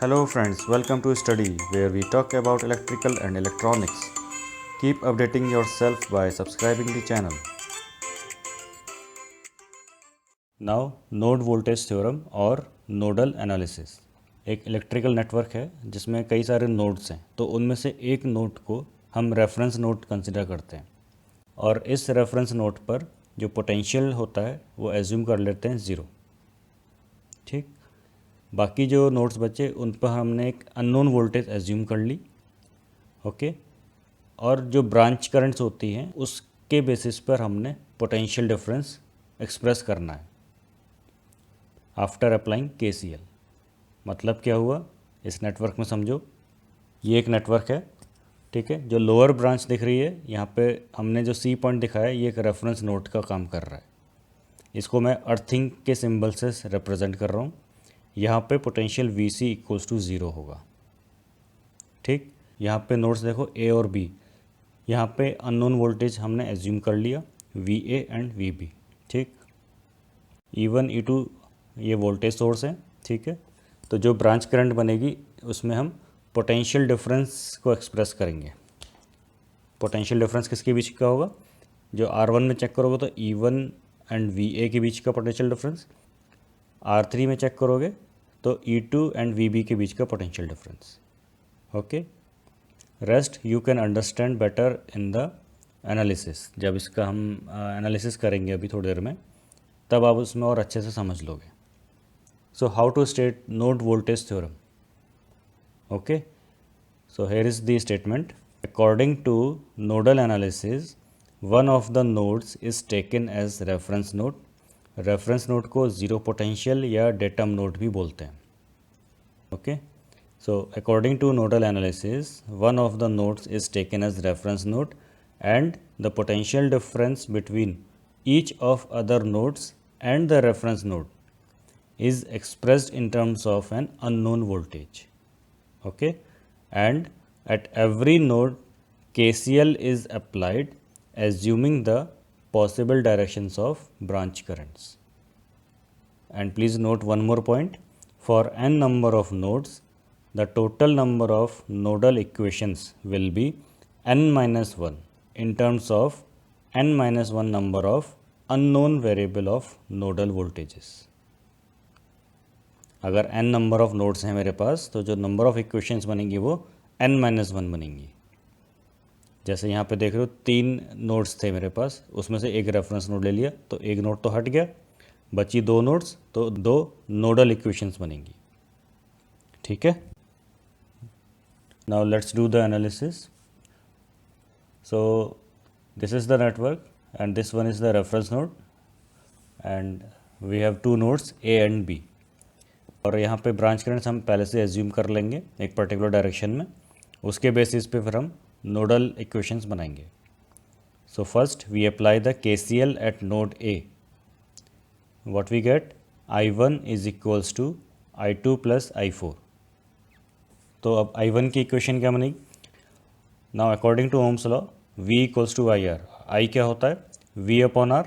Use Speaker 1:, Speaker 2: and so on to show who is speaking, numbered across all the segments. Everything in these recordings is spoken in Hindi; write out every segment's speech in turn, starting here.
Speaker 1: Hello friends, welcome to Study where we talk about electrical and electronics. Keep updating yourself by subscribing the channel. Now node voltage theorem और नोडल एनालिसिस। एक इलेक्ट्रिकल नेटवर्क है जिसमें कई सारे नोड्स हैं, तो उनमें से एक नोड को हम रेफरेंस नोड कंसिडर करते हैं और इस रेफरेंस नोड पर जो पोटेंशियल होता है वो एज्यूम कर लेते हैं ज़ीरो। ठीक, बाकी जो नोड्स बचे उन पर हमने एक अननोन वोल्टेज एज्यूम कर ली। ओके, और जो ब्रांच करंट्स होती हैं उसके बेसिस पर हमने पोटेंशियल डिफरेंस एक्सप्रेस करना है आफ्टर अप्लाइंग KCL। मतलब क्या हुआ, इस नेटवर्क में समझो, ये एक नेटवर्क है, ठीक है। जो लोअर ब्रांच दिख रही है यहाँ पे हमने जो C पॉइंट दिखाया है ये एक रेफरेंस नोड का काम कर रहा है। इसको मैं अर्थिंग के सिंबल से रिप्रेजेंट कर रहा हूँ। यहाँ पे potential VC equals to zero होगा। ठीक, यहाँ पे नोड्स देखो A और B। यहाँ पे अननोन वोल्टेज हमने एज्यूम कर लिया VA एंड VB। ठीक, E1 E2 ये वोल्टेज सोर्स है, ठीक है। तो जो ब्रांच करंट बनेगी उसमें हम पोटेंशियल डिफरेंस को एक्सप्रेस करेंगे। पोटेंशियल डिफरेंस किसके बीच का होगा, जो R1 में चेक करोगे तो E1 एंड VA के बीच का पोटेंशियल डिफरेंस, R3 में चेक करोगे तो E2 एंड VB के बीच का potential difference. Okay, rest you can understand better in the analysis. जब इसका हम एनालिसिस करेंगे अभी थोड़ी देर में, तब आप उसमें और अच्छे से समझ लोगे। So how to state node voltage theorem. Okay, so here is the statement. According to nodal analysis, one of the nodes is taken as reference node. reference node को ज़ीरो पोटेंशियल या डेटम नोड भी बोलते हैं। Okay, so according to nodal analysis, one of the nodes is taken as reference node and the potential difference between each of other nodes and the reference node is expressed in terms of an unknown voltage. Okay, and at every node KCL is applied assuming the possible directions of branch currents. And please note one more point, for n number of nodes the total number of nodal equations will be n minus 1 in terms of n minus 1 number of unknown variable of nodal voltages. अगर n नंबर ऑफ़ नोड्स हैं मेरे पास तो जो नंबर ऑफ़ इक्वेशंस बनेंगी वो n-1 बनेंगी। जैसे यहाँ पे देख रहे हो 3 नोड्स थे मेरे पास, उसमें से एक रेफरेंस नोड ले लिया तो एक नोड तो हट गया, बची 2 नोड्स तो 2 नोडल इक्वेशंस बनेंगी। ठीक है, now let's do the analysis. So this is the network and this one is the reference node and we have 2 nodes A and B। और यहाँ पे ब्रांच करंट्स हम पहले से एज्यूम कर लेंगे एक पर्टिकुलर डायरेक्शन में, उसके बेसिस पे फिर हम नोडल इक्वेशंस बनाएंगे। So first we apply the KCL at node A। What we get, I1 is equals to I2 plus I4। तो अब I1 की इक्वेशन क्या बनेगी, now according to Ohm's law V equals to IR। I क्या होता है, V अपॉन R।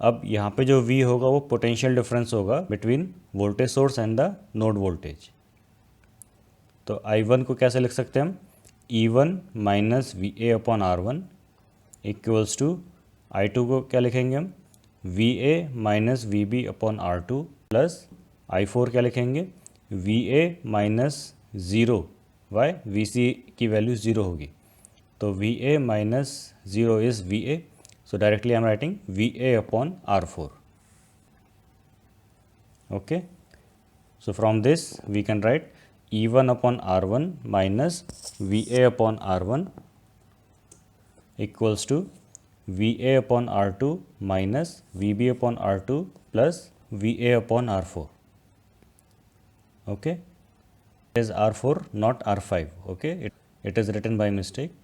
Speaker 1: अब यहाँ पे जो V होगा वो पोटेंशियल डिफरेंस होगा between voltage source and the node voltage. तो I1 को कैसे लिख सकते हैं हम, E1 minus VA upon R1 equals to I2 को क्या लिखेंगे हम, VA minus VB upon R2 plus I4 क्या लिखेंगे, VA minus zero, why VC की वैल्यू ज़ीरो होगी तो VA minus zero is VA। So directly I am writing VA upon R4. Okay, so from this we can write E1 upon R1 minus VA upon R1 equals to VA upon R2 minus VB upon R2 plus VA upon R4. Okay, it is R4 not R5. Okay, it is written by mistake.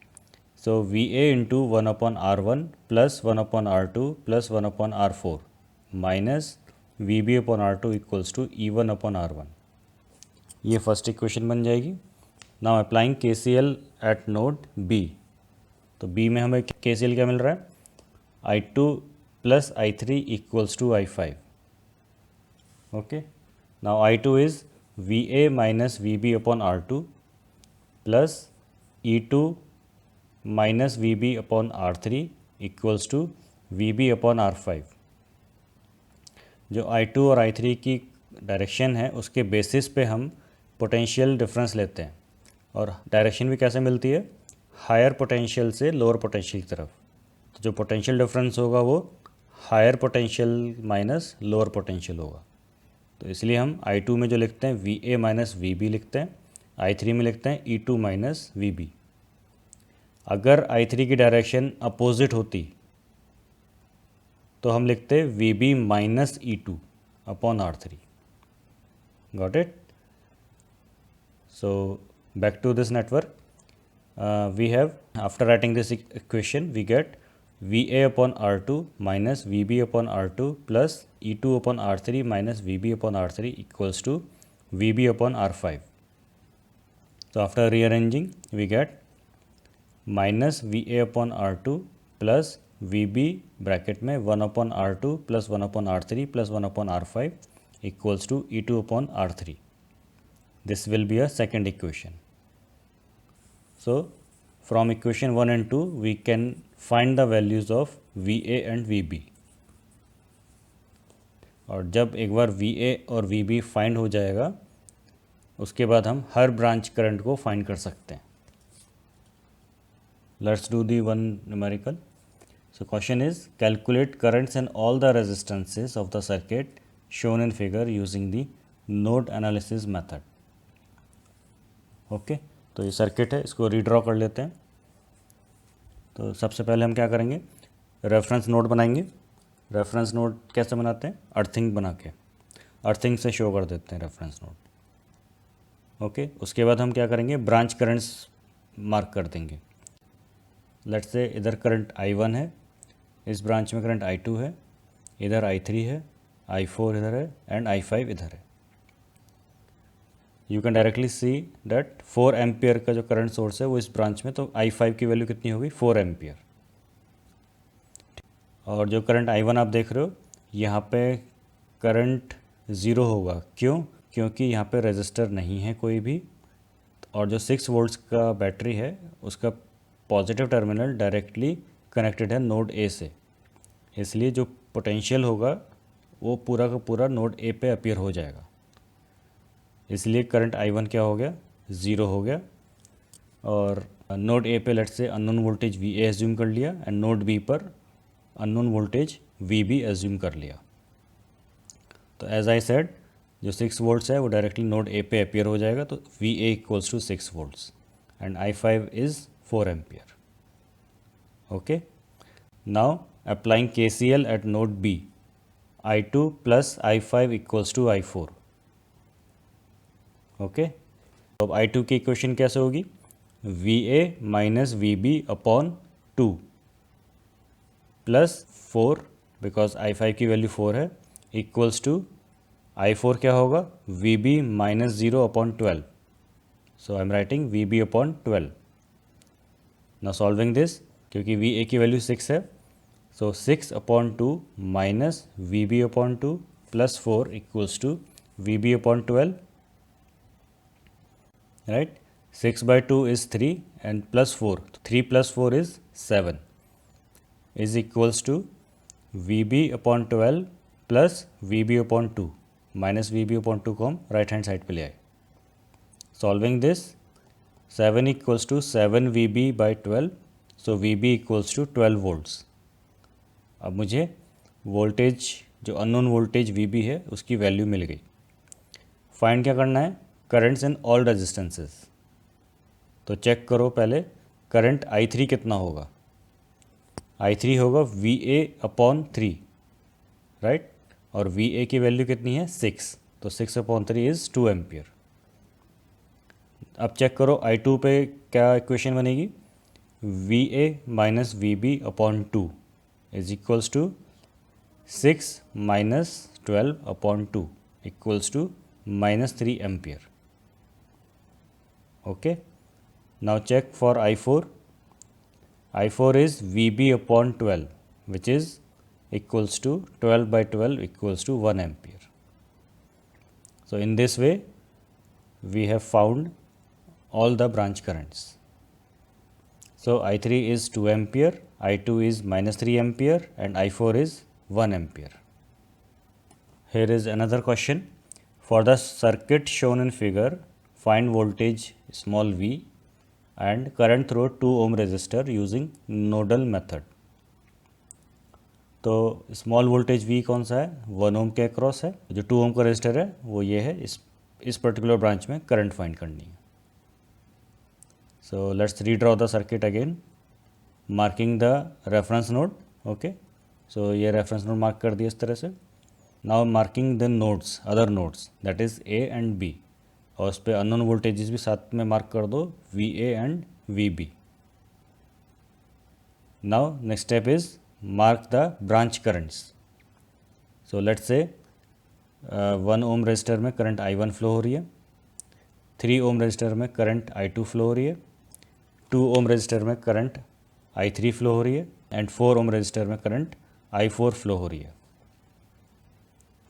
Speaker 1: So VA into 1 upon R1 plus 1 upon R2 plus 1 upon R4 minus VB upon R2 equals to E1 upon R1। ये फर्स्ट इक्वेशन बन जाएगी। Now applying KCL at node B। तो B में हमें KCL क्या मिल रहा है, I2 plus I3 equals to I5। Okay, now I2 is V A minus V B upon R two plus E two minus V B upon R three equals to V B upon R five. जो आई टू और आई थ्री की डायरेक्शन है उसके बेसिस पे हम पोटेंशियल डिफरेंस लेते हैं, और डायरेक्शन भी कैसे मिलती है, हायर पोटेंशियल से लोअर पोटेंशियल की तरफ। तो जो पोटेंशियल डिफरेंस होगा वो higher potential minus lower potential होगा। तो इसलिए हम आई टू में जो लिखते हैं V A minus V B लिखते हैं, आई थ्री में लिखते हैं E two minus V B. अगर आई थ्री की डायरेक्शन अपोजिट होती तो हम लिखते V B minus E two upon R three. Got it? So back to this network, we have, after writing this equation, we get VA upon R2 minus VB upon R2 plus E2 upon R3 minus VB upon R3 equals to VB upon R5. So after rearranging, we get minus VA upon R2 plus VB bracket में 1 upon R2 plus 1 upon R3 plus 1 upon R5 equals to E2 upon R3. This will be a second equation. So from equation 1 and 2 we can find the values of VA and VB. और जब एक बार VA और VB फाइंड हो जाएगा उसके बाद हम हर ब्रांच करंट को फाइंड कर सकते हैं. Let's do the one numerical. So question is calculate currents and all the resistances of the circuit shown in figure using the node analysis method. Okay तो ये सर्किट है, इसको रीड्रॉ कर लेते हैं. तो सबसे पहले हम क्या करेंगे, रेफरेंस नोड बनाएंगे. रेफरेंस नोड कैसे बनाते हैं, अर्थिंग बना के, अर्थिंग से शो कर देते हैं रेफरेंस नोड. ओके उसके बाद हम क्या करेंगे, ब्रांच करंट्स मार्क कर देंगे. लेट्स से इधर करंट I1 है, इस ब्रांच में करंट I2 है, इधर I3 है, I4 इधर है एंड I5 इधर है. You can directly see that 4 ampere का जो करंट सोर्स है वो इस ब्रांच में, तो I5 की वैल्यू कितनी होगी, 4 एम्पियर. और जो करंट I1 आप देख रहे हो यहाँ पे करंट ज़ीरो होगा. क्यों? क्योंकि यहाँ पे रेजिस्टर नहीं है कोई भी, और जो 6 वोल्ट्स का बैटरी है उसका पॉजिटिव टर्मिनल डायरेक्टली कनेक्टेड है नोड ए से, इसलिए जो पोटेंशियल होगा वो पूरा का पूरा नोड ए पे अपीयर हो जाएगा. इसलिए करंट I1 क्या हो गया, ज़ीरो हो गया. और नोड ए पे let's say unknown voltage VA assume कर लिया एंड नोड बी पर अननोन वोल्टेज VB एज्यूम कर लिया. तो एज आई सेड जो 6 वोल्ट्स है वो डायरेक्टली नोड ए पे अपीयर हो जाएगा, तो VA equals to 6 volts and I5 is 4 ampere. Okay now applying KCL at node B, I2 plus I5 equals to I4. Okay अब I2 की इक्वेशन कैसे होगी, VA minus VB upon 2 plus 4 because I5 की वैल्यू 4 है इक्वल्स टू I4 क्या होगा, VB minus 0 upon 12. So I am writing VB upon 12. Now solving this, क्योंकि VA की वैल्यू 6 है, so 6 upon 2 minus VB upon 2 plus 4 equals to VB upon 12. Right 6 by 2 is 3 and plus 4, 3 plus 4 is 7 is equals to VB upon 12 plus VB upon 2 minus VB upon 2 को हम राइट हैंड साइड पे ले आए. Solving this 7 equals to 7 VB by 12, so VB equals to 12 volts. अब मुझे वोल्टेज जो अननोन वोल्टेज VB है उसकी वैल्यू मिल गई. फाइंड क्या करना है, करंट्स इन ऑल रेजिस्टेंसेस. तो चेक करो पहले करंट I3 कितना होगा, I3 होगा VA अपॉन 3 राइट, और VA की वैल्यू कितनी है 6, तो 6 अपॉन 3 इज़ 2 एम्पियर. अब चेक करो I2 पे क्या इक्वेशन बनेगी, VA minus VB upon 2 is equals to 6 minus 12 upon 2 equals to minus 3 ampere. Okay now check for I4. I4 is VB upon 12 which is equals to 12 by 12 equals to 1 ampere. So in this way we have found all the branch currents. So I3 is 2 ampere, I2 is minus 3 ampere, and I4 is 1 ampere. Here is another question. For the circuit shown in figure, find voltage small v and current through 2 ohm resistor using nodal method. तो स्मॉल वोल्टेज वी कौन सा है, 1 ओम के अक्रॉस है, जो 2 ओम का रेजिस्टर है वो ये है, इस पर्टिकुलर ब्रांच में करंट फाइंड करनी है. So let's redraw the circuit again, marking the reference node. Okay, so ये रेफरेंस नोड मार्क कर दिया इस तरह से. Now marking the nodes, other nodes, that is A and B, और उस पर अननोन वोल्टेजेस भी साथ में मार्क कर दो, V A and V B. Now next step is mark the branch currents. So let's say 1 ohm resistor में करंट I1 फ्लो हो रही है, 3 ओम रजिस्टर में करंट I2 फ्लो हो रही है, 2 ओम रजिस्टर में करंट I3 फ्लो हो रही है, एंड 4 ओम रजिस्टर में करंट I4 फ्लो हो रही है.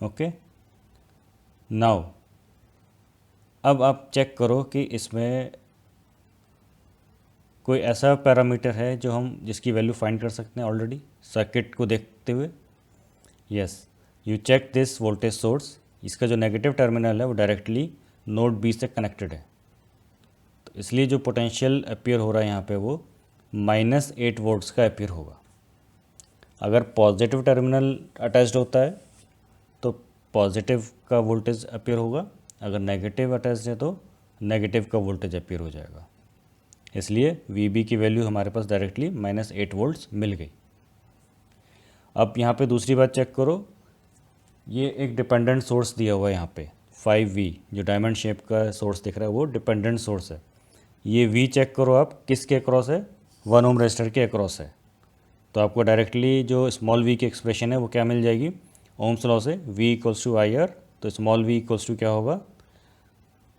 Speaker 1: ओके, नाउ अब आप चेक करो कि इसमें कोई ऐसा पैरामीटर है जो हम जिसकी वैल्यू फाइंड कर सकते हैं ऑलरेडी सर्किट को देखते हुए. Yes, you check this voltage source, इसका जो नेगेटिव टर्मिनल है वो डायरेक्टली नोड बी से कनेक्टेड है, तो इसलिए जो पोटेंशियल अपीयर हो रहा है यहाँ पे वो -8 वोल्ट्स का अपीयर होगा. अगर पॉजिटिव टर्मिनल अटैच्ड होता है तो पॉजिटिव का वोल्टेज अपीयर होगा, अगर नेगेटिव अटैच्ड है तो नेगेटिव का वोल्टेज अपीयर हो जाएगा. इसलिए Vb की वैल्यू हमारे पास डायरेक्टली -8 वोल्ट्स मिल गई. अब यहाँ पे दूसरी बात चेक करो, ये एक डिपेंडेंट सोर्स दिया हुआ है यहाँ पे 5V, जो डायमंड शेप का सोर्स दिख रहा है वो डिपेंडेंट सोर्स है. ये V चेक करो आप किसके अक्रॉस है, 1 ओम रजिस्टर के अक्रॉस है. तो आपको डायरेक्टली जो स्मॉल v की एक्सप्रेशन है वो क्या मिल जाएगी, ओम्स लॉ से V equals to I R. तो स्मॉल v इक्वल्स टू क्या होगा,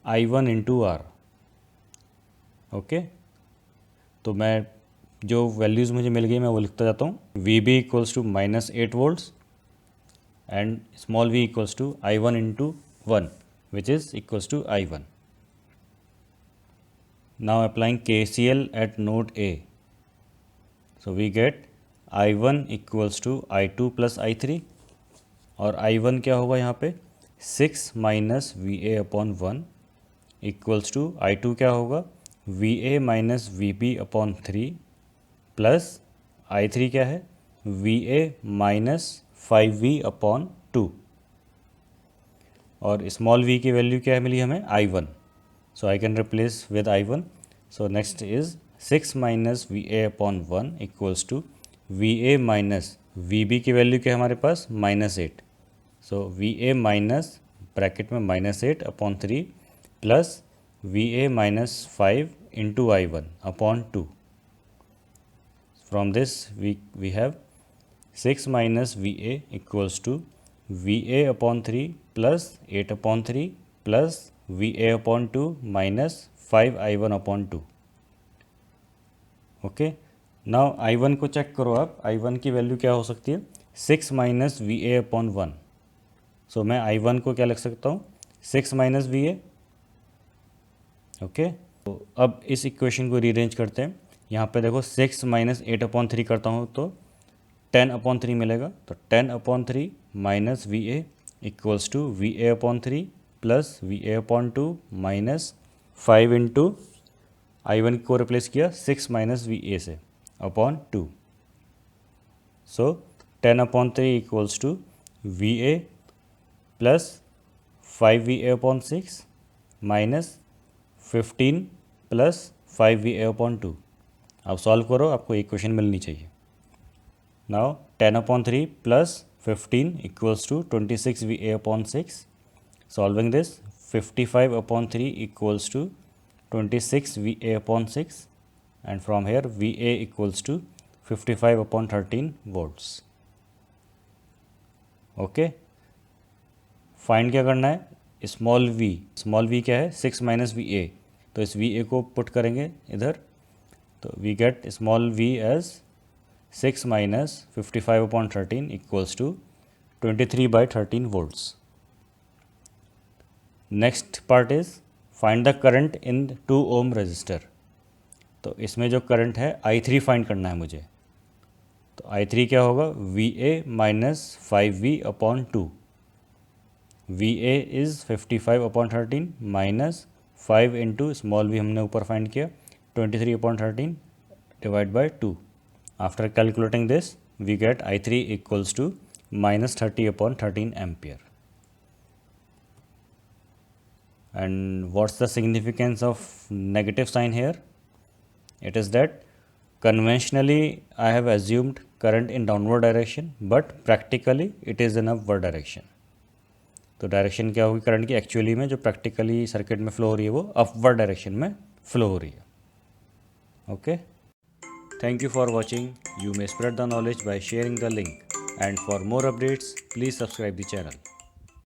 Speaker 1: I1 इंटू आर. ओके, तो मैं जो वैल्यूज़ मुझे मिल गई मैं वो लिखता जाता हूँ. Vb equals to -8 volts and small v equals to I1 into 1 which is equals to I1. Now applying KCL at node A, so we get I1 equals to I2 plus I3, और I1 क्या होगा यहाँ पे 6 minus VA upon 1 equals to I2 क्या होगा VA minus VB upon 3 plus I3 क्या है VA माइनस 5V अपॉन 2, और स्मॉल v की वैल्यू क्या मिली हमें I1. So I can replace with I1. So next is 6 minus VA upon 1 equals to VA minus VB की वैल्यू क्या है हमारे पास -8. सो VA माइनस ब्रैकेट में -8 upon 3 plus VA minus 5 into I1 upon 2. From this we have 6 minus VA equals to VA upon 3 plus 8 upon 3 plus VA upon 2 minus 5 I1 upon 2. Okay, now I1 को चेक करो आप, I1 की वैल्यू क्या हो सकती है 6 माइनस VA अपॉन 1. सो मैं I1 को क्या लिख सकता हूँ 6 माइनस VA. ओके, तो अब इस इक्वेशन को रीअरेंज करते हैं. यहाँ पे देखो 6 माइनस 8 अपॉन 3 करता हूँ तो 10 अपॉन 3 मिलेगा. तो 10 upon 3 minus VA equals to VA upon 3 plus VA upon 2 minus 5 into I1 को रिप्लेस किया 6 माइनस VA से upon 2. So 10 upon 3 equals to VA plus 5VA upon 6 minus 15 plus 5VA upon 2. अब सॉल्व करो, आपको इक्वेशन मिलनी चाहिए. Now 10 upon 3 plus 15 equals to 26VA upon 6. Solving this 55 upon 3 equals to 26VA upon 6, and from here VA equals to 55 upon 13 volts. Okay, find क्या करना है, स्मॉल v क्या है 6 माइनस VA. तो इस VA को पुट करेंगे इधर, तो we get small v as 6 minus 55 upon 13 equals to 23/13 volts. Next part is find the current in 2 ohm resistor. तो इसमें जो करंट है I3 फाइंड करना है मुझे। तो I3 क्या होगा, VA minus 5V upon 2। VA is 55 upon 13 minus 5 into small v हमने ऊपर फाइंड किया 23 upon 13 divide by 2। After calculating this we get I3 equals to minus 30 upon 13 ampere. And what's the significance of negative sign here? It is that conventionally I have assumed current in downward direction, but practically it is in upward direction. तो डायरेक्शन क्या होगी करंट की एक्चुअली में, जो प्रैक्टिकली सर्किट में फ्लो हो रही है वो अपवर्ड डायरेक्शन में फ्लो हो रही है। Okay, thank you for watching. You may spread the knowledge by sharing the link, and for more updates please subscribe the channel.